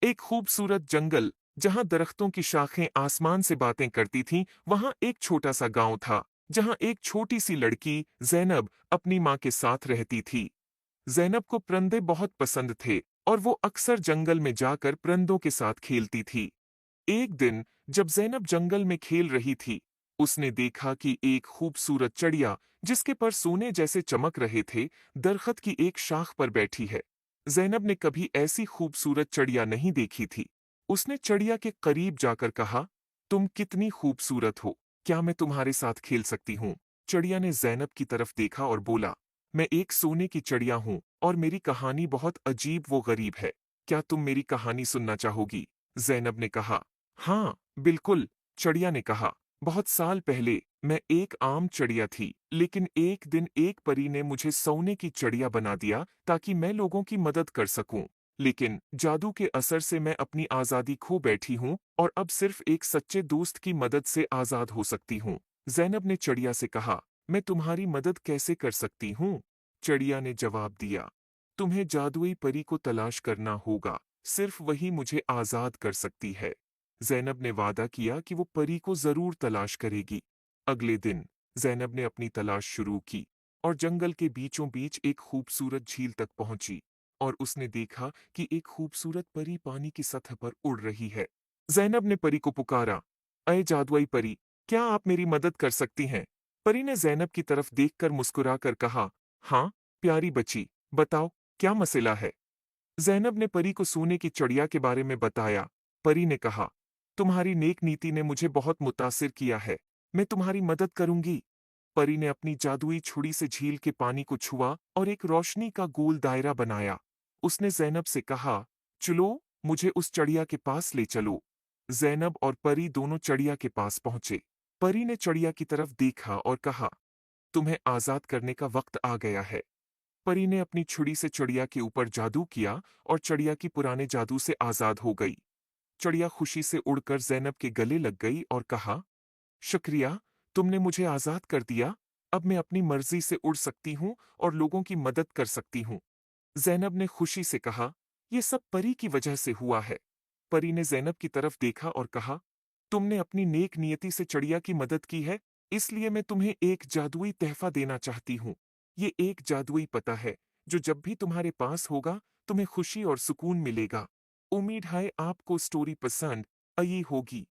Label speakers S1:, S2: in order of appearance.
S1: एक खूबसूरत जंगल, जहां दरख्तों की शाखें आसमान से बातें करती थीं, वहां एक छोटा सा गांव था, जहां एक छोटी सी लड़की ज़ैनब अपनी माँ के साथ रहती थी। ज़ैनब को परिंदे बहुत पसंद थे और वो अक्सर जंगल में जाकर परिंदों के साथ खेलती थी। एक दिन जब ज़ैनब जंगल में खेल रही थी, उसने देखा कि एक खूबसूरत चिड़िया, जिसके पर सोने जैसे चमक रहे थे, दरख्त की एक शाख पर बैठी है। ज़ैनब ने कभी ऐसी खूबसूरत चिड़िया नहीं देखी थी। उसने चिड़िया के करीब जाकर कहा, तुम कितनी खूबसूरत हो, क्या मैं तुम्हारे साथ खेल सकती हूँ? चिड़िया ने ज़ैनब की तरफ देखा और बोला, मैं एक सोने की चिड़िया हूँ और मेरी कहानी बहुत अजीब व गरीब है। क्या तुम मेरी कहानी सुनना चाहोगी? ज़ैनब ने कहा, हाँ, बिल्कुल, चिड़िया ने कहा। बहुत साल पहले मैं एक आम चिड़िया थी, लेकिन एक दिन एक परी ने मुझे सोने की चिड़िया बना दिया ताकि मैं लोगों की मदद कर सकूं। लेकिन जादू के असर से मैं अपनी आज़ादी खो बैठी हूँ और अब सिर्फ एक सच्चे दोस्त की मदद से आज़ाद हो सकती हूँ। ज़ैनब ने चिड़िया से कहा, मैं तुम्हारी मदद कैसे कर सकती हूँ? चिड़िया ने जवाब दिया, तुम्हें जादुई परी को तलाश करना होगा, सिर्फ वही मुझे आज़ाद कर सकती है। ज़ैनब ने वादा किया कि वो परी को जरूर तलाश करेगी। अगले दिन ज़ैनब ने अपनी तलाश शुरू की और जंगल के बीचों बीच एक खूबसूरत झील तक पहुंची और उसने देखा कि एक खूबसूरत परी पानी की सतह पर उड़ रही है। ज़ैनब ने परी को पुकारा, अय जादुई परी, क्या आप मेरी मदद कर सकती हैं? परी ने ज़ैनब की तरफ देखकर मुस्कुराकर कहा, हाँ, प्यारी बच्ची, बताओ, क्या मसला है? ज़ैनब ने परी को सोने की चिड़िया के बारे में बताया। परी ने कहा, तुम्हारी नेक नीति ने मुझे बहुत मुतासिर किया है, मैं तुम्हारी मदद करूंगी। परी ने अपनी जादुई छुरी से झील के पानी को छुआ और एक रोशनी का गोल दायरा बनाया। उसने ज़ैनब से कहा, चलो, मुझे उस चिड़िया के पास ले चलो। ज़ैनब और परी दोनों चिड़िया के पास पहुंचे। परी ने चिड़िया की तरफ देखा और कहा, तुम्हें आज़ाद करने का वक्त आ गया है। परी ने अपनी छुरी से चिड़िया के ऊपर जादू किया और चिड़िया की पुराने जादू से आज़ाद हो गई। चिड़िया खुशी से उड़कर ज़ैनब के गले लग गई और कहा, शुक्रिया, तुमने मुझे आज़ाद कर दिया। अब मैं अपनी मर्जी से उड़ सकती हूँ और लोगों की मदद कर सकती हूँ। ज़ैनब ने खुशी से कहा, यह सब परी की वजह से हुआ है। परी ने ज़ैनब की तरफ देखा और कहा, तुमने अपनी नेक नियति से चिड़िया की मदद की है, इसलिए मैं तुम्हें एक जादुई तहफ़ा देना चाहती हूँ। ये एक जादुई पता है, जो जब भी तुम्हारे पास होगा, तुम्हें खुशी और सुकून मिलेगा। उम्मीद है आपको स्टोरी पसंद आई होगी।